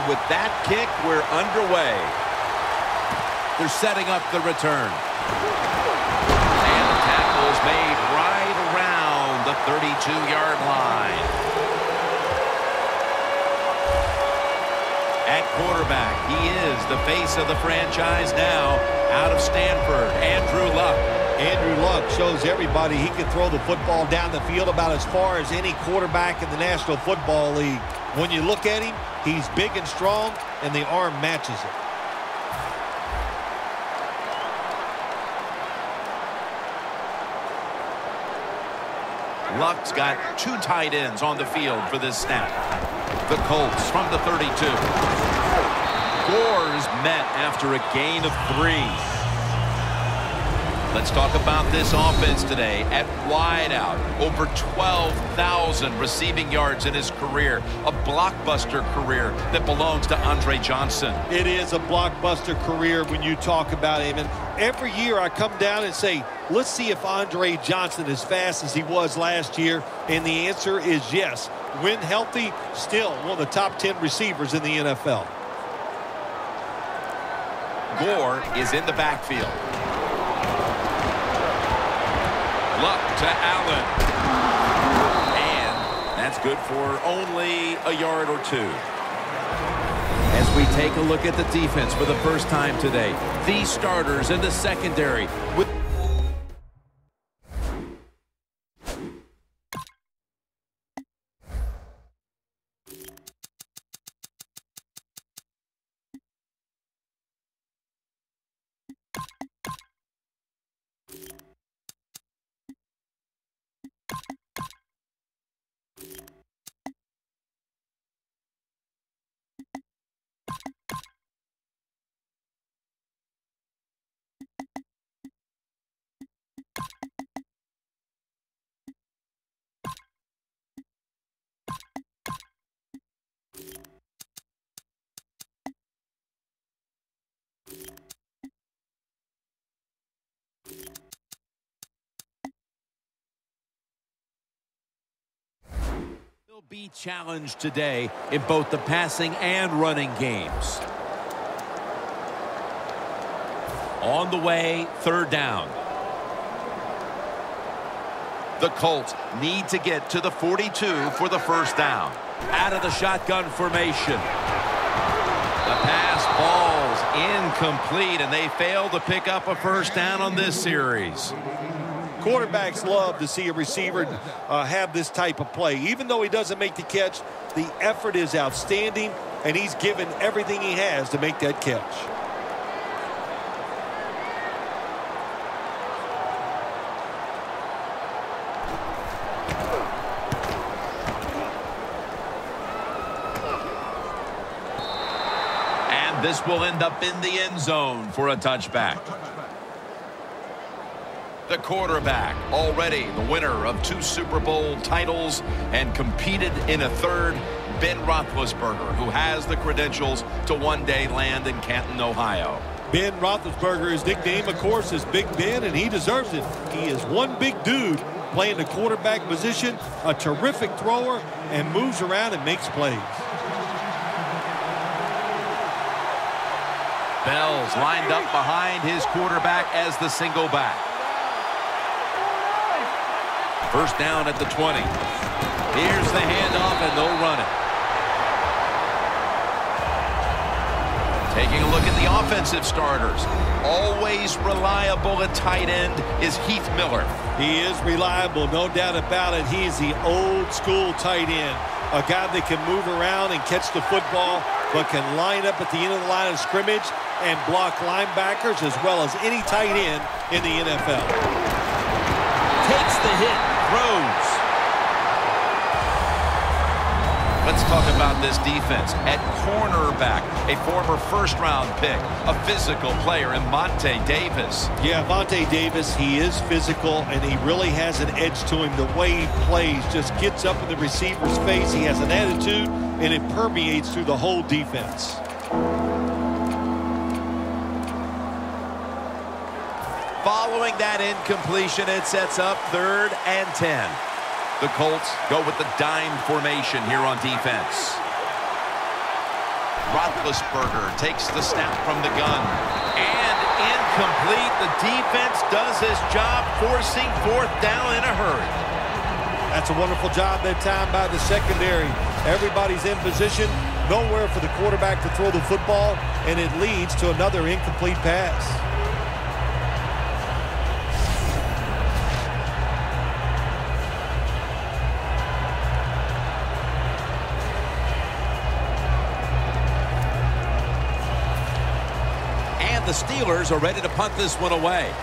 with that kick, we're underway. They're setting up the return. And the tackle is made right around the 32-yard line. At quarterback, he is the face of the franchise now out of Stanford, Andrew Luck. Andrew Luck shows everybody he can throw the football down the field about as far as any quarterback in the National Football League. When you look at him, he's big and strong, and the arm matches it. Luck's got two tight ends on the field for this snap. The Colts from the 32. Gore's met after a gain of 3. Let's talk about this offense today. At wideout, over 12,000 receiving yards in his career. A blockbuster career that belongs to Andre Johnson. It is a blockbuster career when you talk about him. And every year I come down and say, let's see if Andre Johnson is as fast as he was last year. And the answer is yes. When healthy, still one of the top 10 receivers in the NFL. Gore is in the backfield. Luck to Allen. And that's good for only a yard or 2. As we take a look at the defense for the first time today, these starters in the secondary with will be challenged today in both the passing and running games. On the way, 3rd down. The Colts need to get to the 42 for the 1st down. Out of the shotgun formation. The pass falls incomplete, and they fail to pick up a 1st down on this series. Quarterbacks love to see a receiver have this type of play. Even though he doesn't make the catch, the effort is outstanding, and he's given everything he has to make that catch. And this will end up in the end zone for a touchback. The quarterback, already the winner of 2 Super Bowl titles and competed in a 3rd, Ben Roethlisberger, who has the credentials to one day land in Canton, Ohio. Ben Roethlisberger, his nickname, of course, is Big Ben, and he deserves it. He is one big dude playing the quarterback position, a terrific thrower, and moves around and makes plays. Bell's lined up behind his quarterback as the single back. 1st down at the 20. Here's the handoff, and they'll run it. Taking a look at the offensive starters. Always reliable at tight end is Heath Miller. He is reliable, no doubt about it. He is the old school tight end. A guy that can move around and catch the football, but can line up at the end of the line of scrimmage and block linebackers as well as any tight end in the NFL. Takes the hit, throws. Let's talk about this defense. At cornerback, a former 1st-round pick, a physical player in Monte Davis. Yeah, Monte Davis, he is physical, and he really has an edge to him. The way he plays just gets up in the receiver's face. He has an attitude, and it permeates through the whole defense. Following that incompletion, it sets up 3rd and 10. The Colts go with the dime formation here on defense. Roethlisberger takes the snap from the gun. And incomplete. The defense does his job, forcing fourth down in a hurry. That's a wonderful job that time by the secondary. Everybody's in position. Nowhere for the quarterback to throw the football, and it leads to another incomplete pass. The Steelers are ready to punt this one away.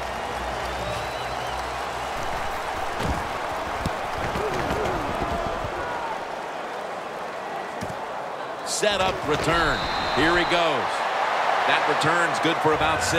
Set up, return. Here he goes. That return's good for about 6.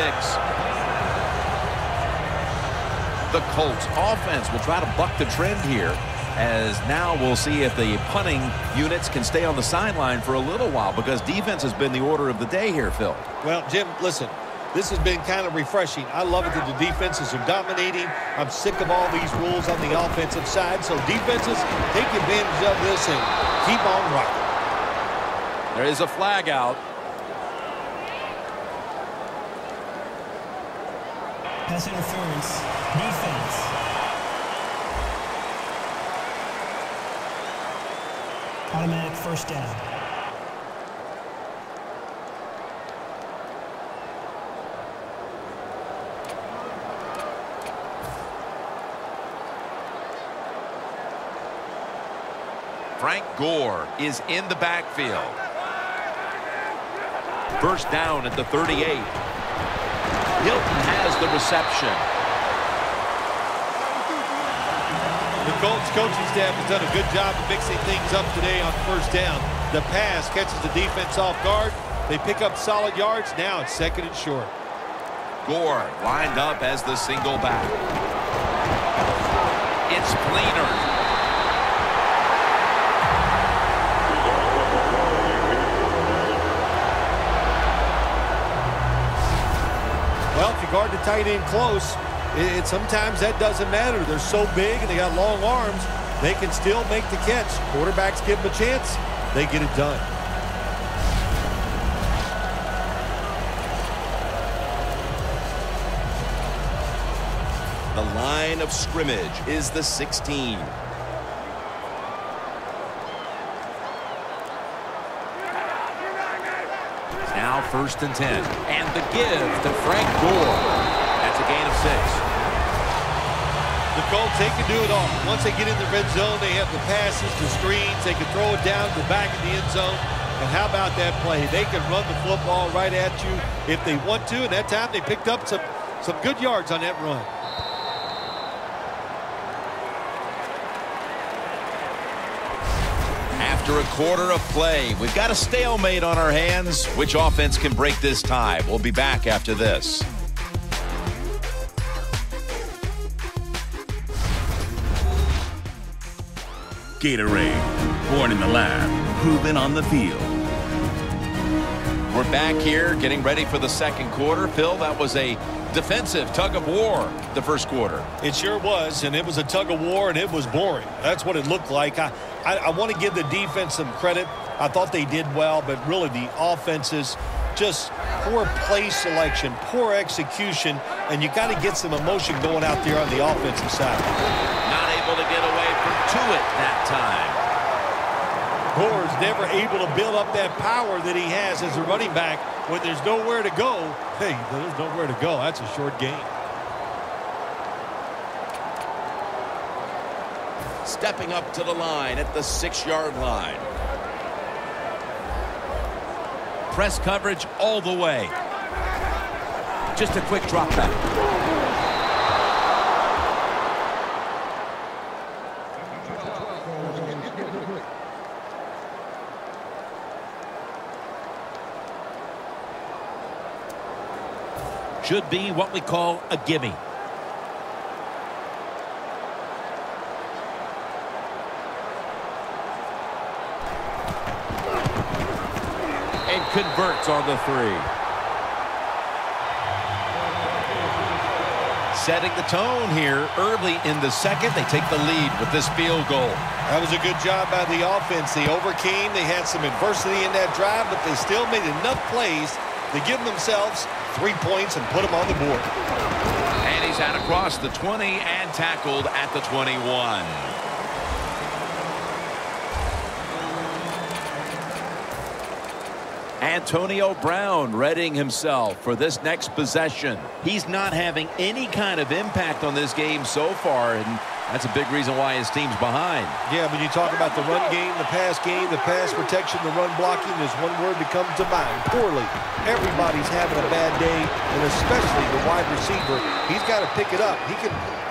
The Colts offense will try to buck the trend here, as now we'll see if the punting units can stay on the sideline for a little while, because defense has been the order of the day here, Phil. Well, Jim, listen. This has been kind of refreshing. I love it that the defenses are dominating. I'm sick of all these rules on the offensive side. So defenses, take advantage of this and keep on rocking. There is a flag out. Pass interference. Defense. Automatic first down. Frank Gore is in the backfield. First down at the 38. Hilton has the reception. The Colts coaching staff has done a good job of mixing things up today on first down. The pass catches the defense off guard. They pick up solid yards. Now it's second and short. Gore lined up as the single back. It's Fleener. Well, if you guard the tight end close, sometimes that doesn't matter. They're so big and they got long arms, they can still make the catch. Quarterbacks give them a chance, they get it done. The line of scrimmage is the 16. Now first and 10. And the give to Frank Gore. That's a gain of 6. The Colts, they can do it all. Once they get in the red zone, they have the passes, the screens. They can throw it down to the back of the end zone. And how about that play? They can run the football right at you if they want to. And that time they picked up some good yards on that run. After a quarter of play, we've got a stalemate on our hands. Which offense can break this tie? We'll be back after this. Gatorade, born in the lab, proven on the field. We're back here getting ready for the second quarter. Phil, that was a defensive tug of war the first quarter. It sure was, and it was a tug of war, and it was boring. That's what it looked like. I want to give the defense some credit. I thought they did well, but really the offenses, just poor play selection, poor execution, and you got to get some emotion going out there on the offensive side. Not able to get away from Tuitt that time. Gore's never able to build up that power that he has as a running back. When there's nowhere to go, hey, there's nowhere to go. That's a short game. Stepping up to the line at the 6-yard line. Press coverage all the way. Just a quick drop back. Should be what we call a gimme. And converts on the 3. setting the tone here early in the second. They take the lead with this field goal. That was a good job by the offense. They overcame. They had some adversity in that drive, but they still made enough plays to give themselves 3 points and put them on the board. And he's out across the 20 and tackled at the 21. Antonio Brown readying himself for this next possession. He's not having any kind of impact on this game so far, and that's a big reason why his team's behind. Yeah, when you talk about the run game, the pass protection, the run blocking, there's one word that comes to mind: poorly. Everybody's having a bad day, and especially the wide receiver. He's got to pick it up.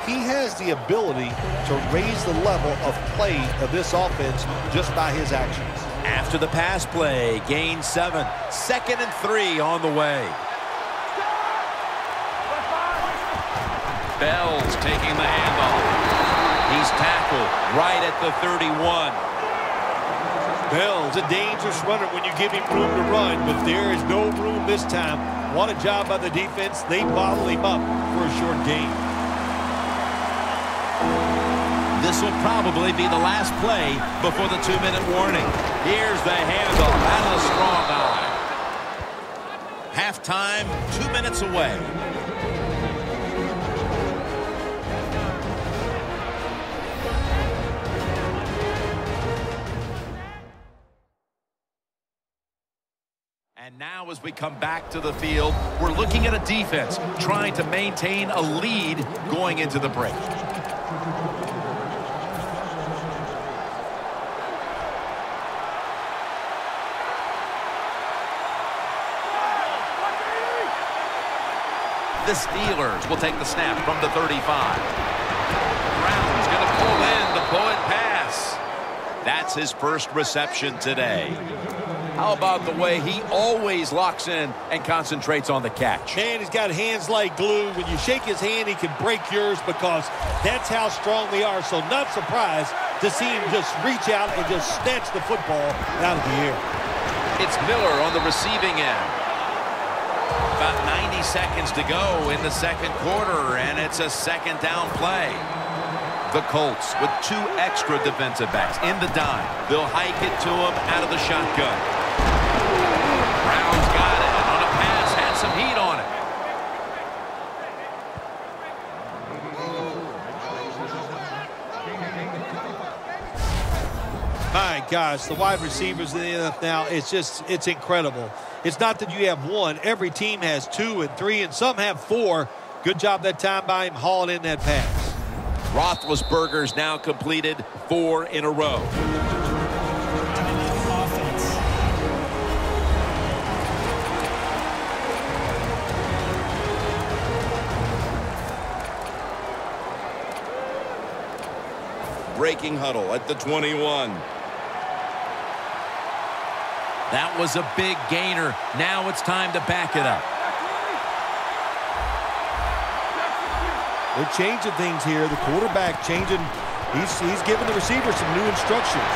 He has the ability to raise the level of play of this offense just by his actions. After the pass play, gain 7. 2nd and 3 on the way. Bell's taking the handoff. He's tackled right at the 31. Bell's a dangerous runner when you give him room to run, but there is no room this time. What a job by the defense. They bottle him up for a short gain. This will probably be the last play before the 2-minute warning. Here's the handoff and a strong eye. Halftime, 2 minutes away. And now as we come back to the field, we're looking at a defense trying to maintain a lead going into the break. The Steelers will take the snap from the 35. Brown's going to pull in the bullet pass. That's his first reception today. How about the way he always locks in and concentrates on the catch? Man, he's got hands like glue. When you shake his hand, he can break yours because that's how strong they are. So not surprised to see him just reach out and just snatch the football out of the air. It's Miller on the receiving end. About 90 seconds to go in the second quarter, and it's a second down play. The Colts with 2 extra defensive backs in the dime. They'll hike it to him out of the shotgun. Brown's got it on a pass, had some heat on it. My gosh, the wide receivers in the NFL now, it's incredible. It's not that you have one. Every team has 2 and 3, and some have 4. Good job that time by him hauling in that pass. Roethlisberger's now completed 4 in a row. Offense. Breaking huddle at the 21. That was a big gainer. Now it's time to back it up. They're changing things here. The quarterback changing. He's giving the receiver some new instructions.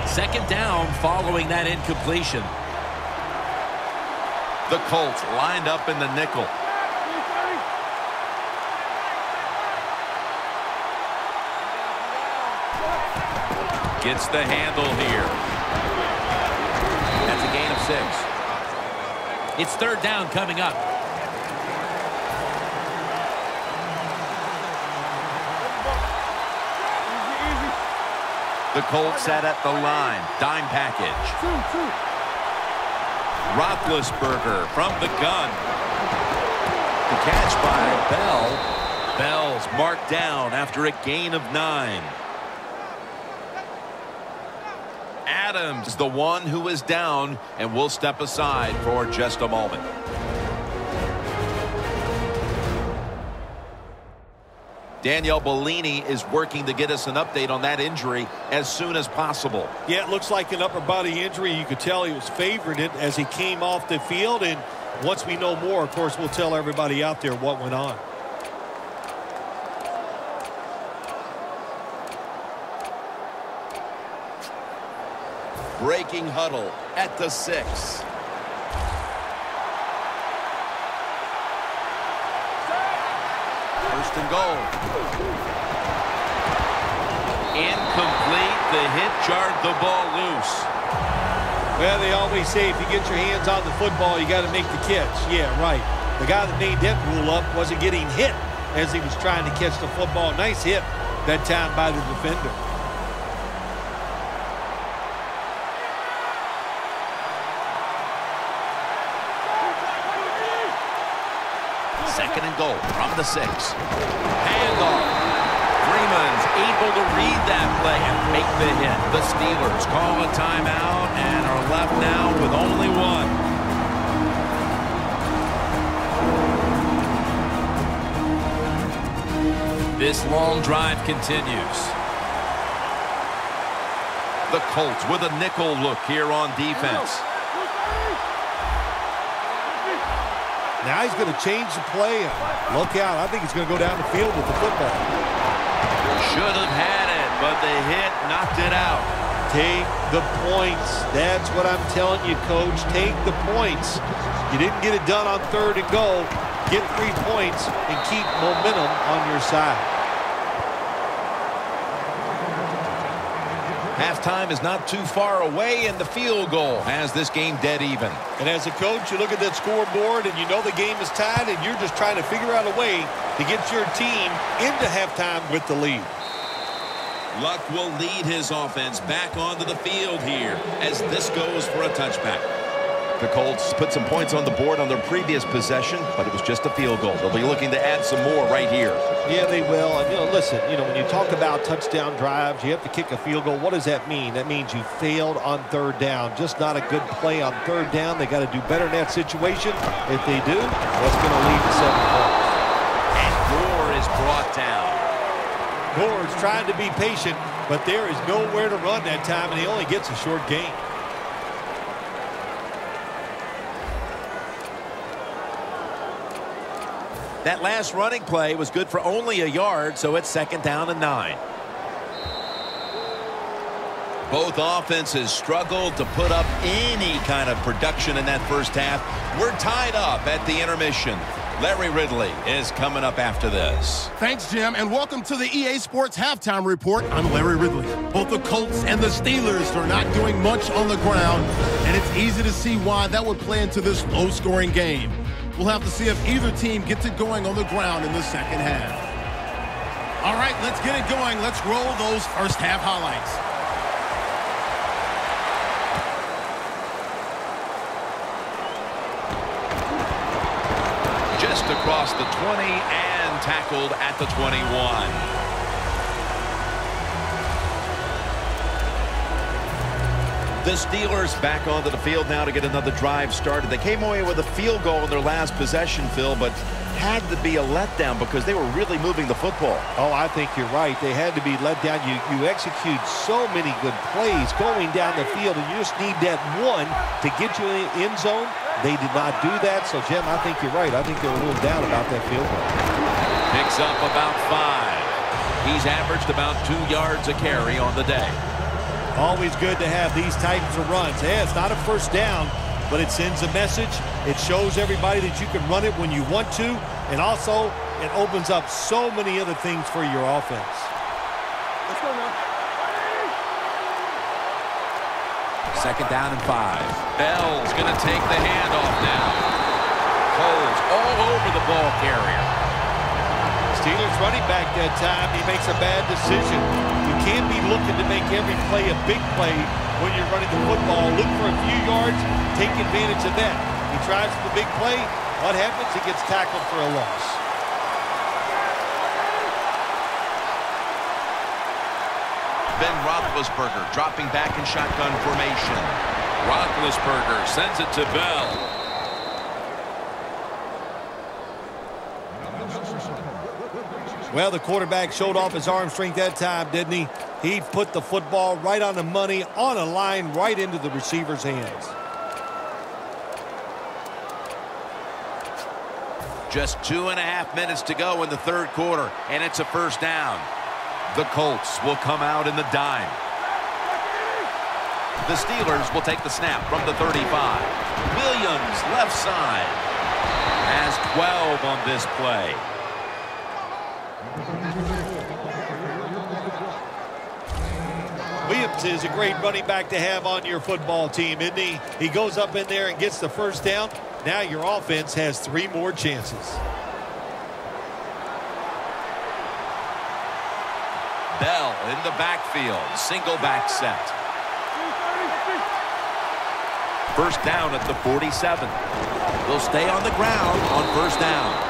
Second down following that incompletion. The Colts lined up in the nickel. Gets the handle here. That's a gain of 6. It's third down coming up. The Colts set at the line. Dime package. Roethlisberger from the gun. The catch by Bell. Bell's marked down after a gain of 9. Adams is the one who is down, and will step aside for just a moment. Danielle Bellini is working to get us an update on that injury as soon as possible. Yeah, it looks like an upper body injury. You could tell he was favoring it as he came off the field, and once we know more, of course, we'll tell everybody out there what went on. breaking huddle at the 6. First and goal. Incomplete. The hit jarred the ball loose. Well, they always say if you get your hands on the football, you got to make the catch. Yeah, right. The guy that made that rule up wasn't getting hit as he was trying to catch the football. Nice hit that time by the defender. Second and goal from the 6. Handoff. Freeman's able to read that play and make the hit. The Steelers call a timeout and are left now with only one. This long drive continues. The Colts with a nickel look here on defense. Now he's going to change the play. Look out. I think he's going to go down the field with the football. Should have had it, but the hit knocked it out. Take the points. That's what I'm telling you, Coach. Take the points. You didn't get it done on 3rd and goal. Get 3 points and keep momentum on your side. Halftime is not too far away, and the field goal has this game dead even. And as a coach, you look at that scoreboard, and you know the game is tied, and you're just trying to figure out a way to get your team into halftime with the lead. Luck will lead his offense back onto the field here as this goes for a touchback. The Colts put some points on the board on their previous possession, but it was just a field goal. They'll be looking to add some more right here. Yeah, they will. And, listen, when you talk about touchdown drives, you have to kick a field goal. What does that mean? That means you failed on 3rd down. Just not a good play on 3rd down. They got to do better in that situation. If they do, that's going to lead to 7 points. And Gore is brought down. Gore's trying to be patient, but there is nowhere to run that time, and he only gets a short gain. That last running play was good for only a yard, so it's 2nd down and 9. Both offenses struggled to put up any kind of production in that first half. We're tied up at the intermission. Larry Ridley is coming up after this. Thanks, Jim, and welcome to the EA Sports Halftime Report. I'm Larry Ridley. Both the Colts and the Steelers are not doing much on the ground, and it's easy to see why that would play into this low-scoring game. We'll have to see if either team gets it going on the ground in the second half. All right, let's get it going. Let's roll those first half highlights. Just across the 20 and tackled at the 21. The Steelers back onto the field now to get another drive started. They came away with a field goal in their last possession, Phil, but had to be a letdown because they were really moving the football. Oh, I think you're right. They had to be let down. You execute so many good plays going down the field, and you just need that one to get you in the end zone. They did not do that. So, Jim, I think you're right. I think they were a little down about that field goal. Picks up about 5. He's averaged about 2 yards a carry on the day. Always good to have these types of runs. Yeah, it's not a first down, but it sends a message. It shows everybody that you can run it when you want to, and also it opens up so many other things for your offense. Let's go now. 2nd down and 5. Bell's going to take the handoff now. Holds all over the ball carrier. Steelers running back that time. He makes a bad decision. You can't be looking to make every play a big play when you're running the football. Look for a few yards. Take advantage of that. He tries for the big play. What happens? He gets tackled for a loss. Ben Roethlisberger dropping back in shotgun formation. Roethlisberger sends it to Bell. Well, the quarterback showed off his arm strength that time, didn't he? He put the football right on the money, on a line, right into the receiver's hands. Just 2.5 minutes to go in the 3rd quarter, and it's a first down. The Colts will come out in the dime. The Steelers will take the snap from the 35. Williams, left side, has 12 on this play. Williams is a great running back to have on your football team, isn't he? He goes up in there and gets the first down. Now your offense has 3 more chances. Bell in the backfield, single back set. First down at the 47. They'll stay on the ground on first down.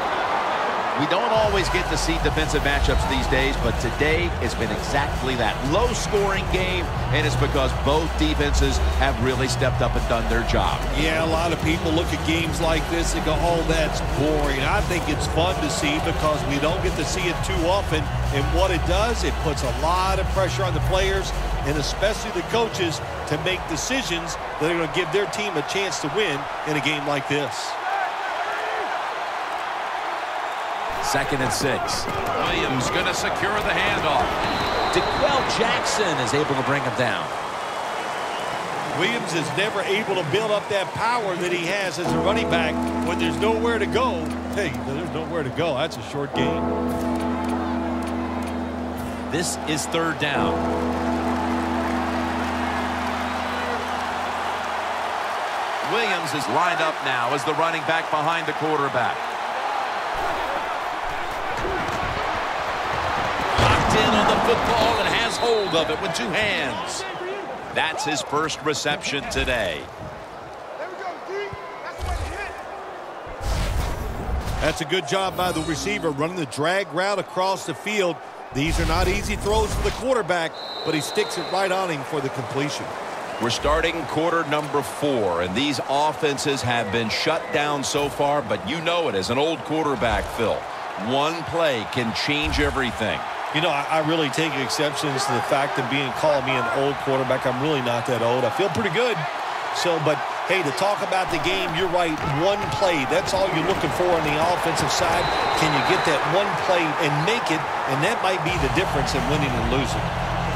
We don't always get to see defensive matchups these days, but today has been exactly that. Low-scoring game, and it's because both defenses have really stepped up and done their job. Yeah, a lot of people look at games like this and go, oh, that's boring. I think it's fun to see because we don't get to see it too often. And what it does, it puts a lot of pressure on the players and especially the coaches to make decisions that are going to give their team a chance to win in a game like this. 2nd and 6. Williams going to secure the handoff. DeQuell Jackson is able to bring him down. Williams is never able to build up that power that he has as a running back when there's nowhere to go. Hey, there's nowhere to go. That's a short game. This is 3rd down. Williams is lined up now as the running back behind the quarterback. In on the football and has hold of it with 2 hands. That's his first reception today. That's a good job by the receiver running the drag route across the field. These are not easy throws for the quarterback, but he sticks it right on him for the completion. We're starting quarter number 4, and these offenses have been shut down so far, but you know it as an old quarterback, Phil. One play can change everything. You know, I really take exceptions to the fact of being called me an old quarterback. I'm really not that old. I feel pretty good. So, but, hey, to talk about the game, you're right. One play, that's all you're looking for on the offensive side. Can you get that one play and make it? And that might be the difference in winning and losing.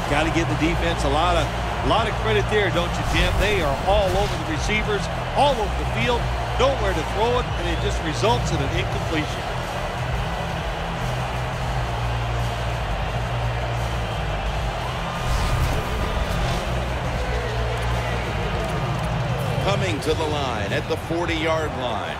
Got to give the defense a lot of credit there, don't you, Jim? They are all over the receivers, all over the field, nowhere to throw it, and it just results in an incompletion. Coming to the line at the 40-yard line.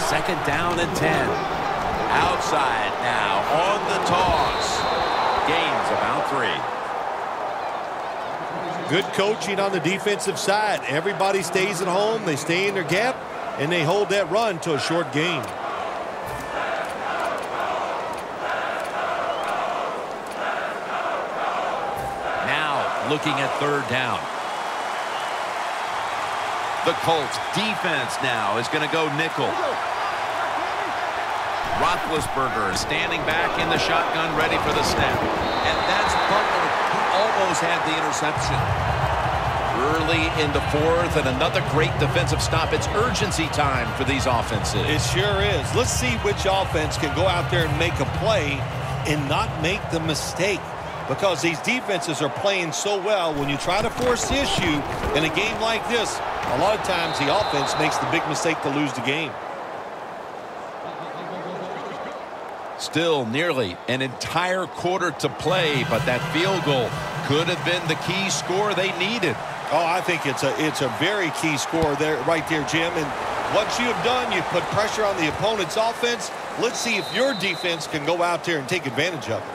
Second down and 10. Outside now on the toss. Gains about 3. Good coaching on the defensive side. Everybody stays at home. They stay in their gap, and they hold that run to a short gain. Now looking at 3rd down. The Colts defense now is going to go nickel. Roethlisberger standing back in the shotgun, ready for the snap. And that's Butler, who almost had the interception. Early in the 4th, and another great defensive stop. It's urgency time for these offenses. It sure is. Let's see which offense can go out there and make a play and not make the mistake. Because these defenses are playing so well, when you try to force the issue in a game like this, a lot of times the offense makes the big mistake to lose the game. Still nearly an entire quarter to play, but that field goal could have been the key score they needed. Oh, I think it's a very key score there, right there, Jim. And once you have done, you put pressure on the opponent's offense. Let's see if your defense can go out there and take advantage of it.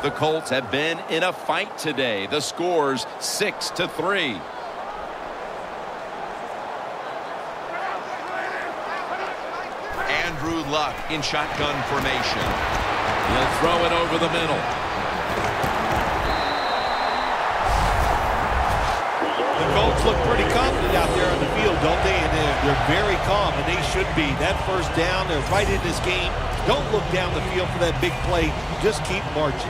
The Colts have been in a fight today. The score's 6-3. Andrew Luck in shotgun formation. He'll throw it over the middle. The Colts look pretty confident out there on the field, don't they? And they're very calm, and they should be. That first down, they're right in this game. Don't look down the field for that big play. Just keep marching.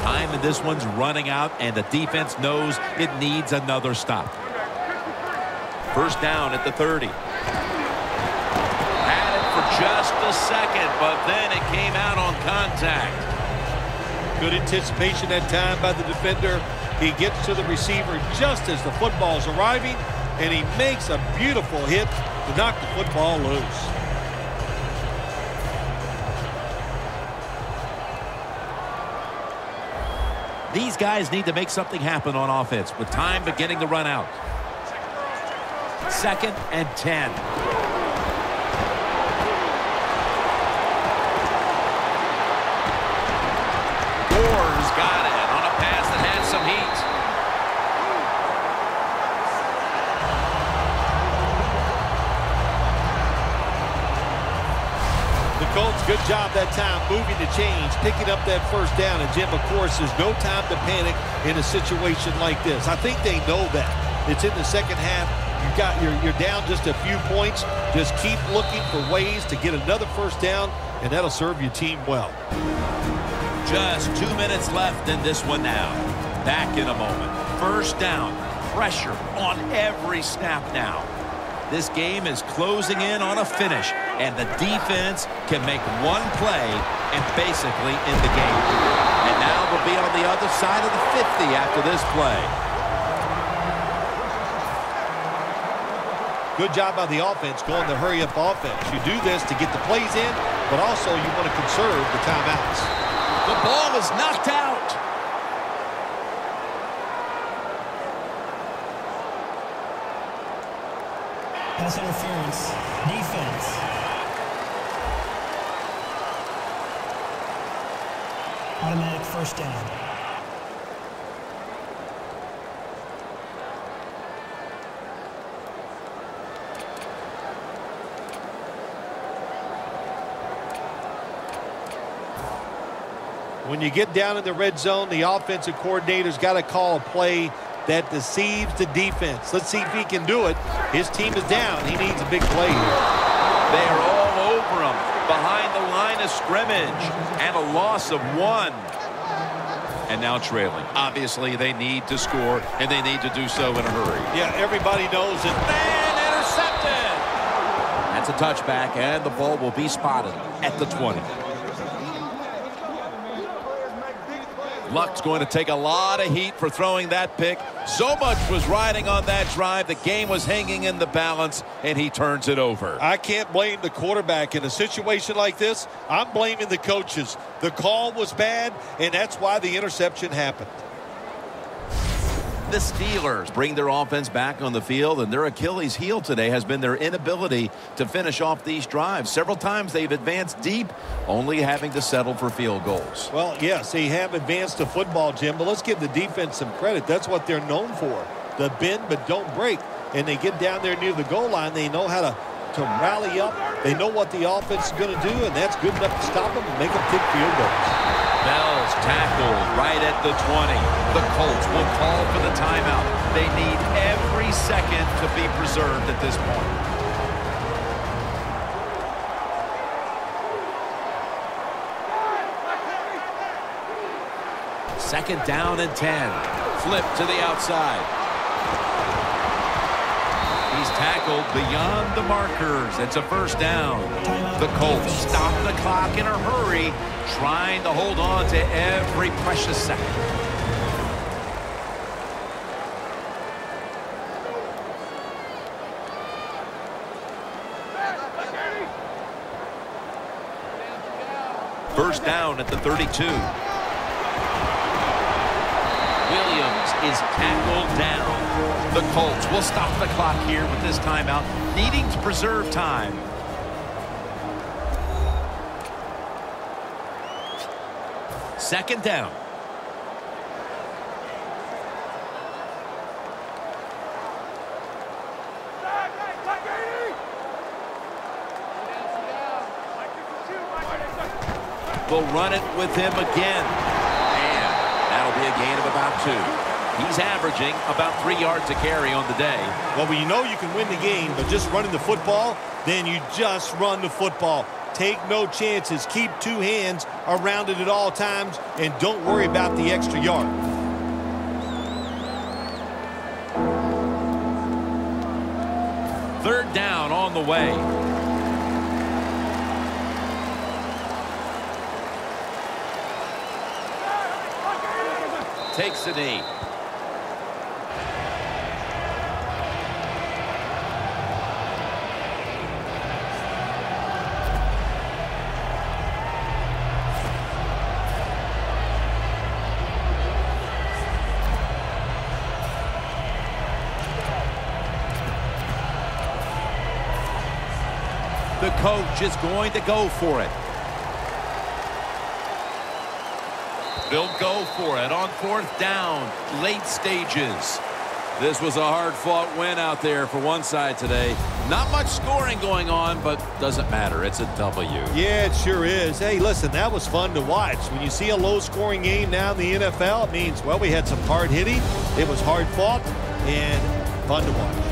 Time in this one's running out, and the defense knows it needs another stop. First down at the 30. Had it for just a second, but then it came out on contact. Good anticipation that time by the defender. He gets to the receiver just as the football's arriving, and he makes a beautiful hit to knock the football loose. These guys need to make something happen on offense with time beginning to run out. 2nd and 10. Moore's got it on a pass that had some heat. The Colts, good job that time moving the chains, picking up that first down. And, Jim, of course, there's no time to panic in a situation like this. I think they know that. It's in the second half. You're down just a few points. Just keep looking for ways to get another first down, and that'll serve your team well. Just 2 minutes left in this one now. Back in a moment. First down. Pressure on every snap now. This game is closing in on a finish, and the defense can make one play and basically end the game. And now they'll be on the other side of the 50 after this play. Good job by the offense going the hurry-up offense. You do this to get the plays in, but also you want to conserve the timeouts. The ball is knocked out. Pass interference. Defense. Automatic first down. When you get down in the red zone, the offensive coordinator's got to call a play that deceives the defense. Let's see if he can do it. His team is down. He needs a big play here. They are all over him behind the line of scrimmage, and a loss of 1. And now trailing. Obviously, they need to score, and they need to do so in a hurry. Yeah, everybody knows it. Man, intercepted! That's a touchback, and the ball will be spotted at the 20. Luck's going to take a lot of heat for throwing that pick. So much was riding on that drive. The game was hanging in the balance, and he turns it over. I can't blame the quarterback in a situation like this. I'm blaming the coaches. The call was bad, and that's why the interception happened. The Steelers bring their offense back on the field, and their Achilles heel today has been their inability to finish off these drives. Several times they've advanced deep, only having to settle for field goals. Well, yes, they have advanced to football, Jim, but let's give the defense some credit. That's what they're known for. The bend but don't break. And they get down there near the goal line. They know how to rally up. They know what the offense is going to do, and that's good enough to stop them and make them kick field goals. Bell's tackled right at the 20. The Colts will call for the timeout. They need every second to be preserved at this point. Second down and 10. Flip to the outside. He's tackled beyond the markers. It's a first down. The Colts stop the clock in a hurry, trying to hold on to every precious second. First down at the 32. Williams is tackled down. The Colts will stop the clock here with this timeout, needing to preserve time. Second down. They'll run it with him again. And that'll be a gain of about 2. He's averaging about 3 yards a carry on the day. Well, when you know you can win the game, but just running the football, then you just run the football. Take no chances. Keep 2 hands around it at all times, and don't worry about the extra yard. Third down on the way. Takes the knee. The coach is going to go for it. They'll go for it on 4th down, late stages. This was a hard-fought win out there for one side today. Not much scoring going on, but doesn't matter. It's a W. Yeah, it sure is. Hey, listen, that was fun to watch. When you see a low-scoring game now in the NFL, it means, well, we had some hard hitting. It was hard-fought and fun to watch.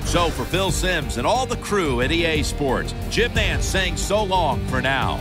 So for Phil Simms and all the crew at EA Sports, Jim Nance saying so long for now.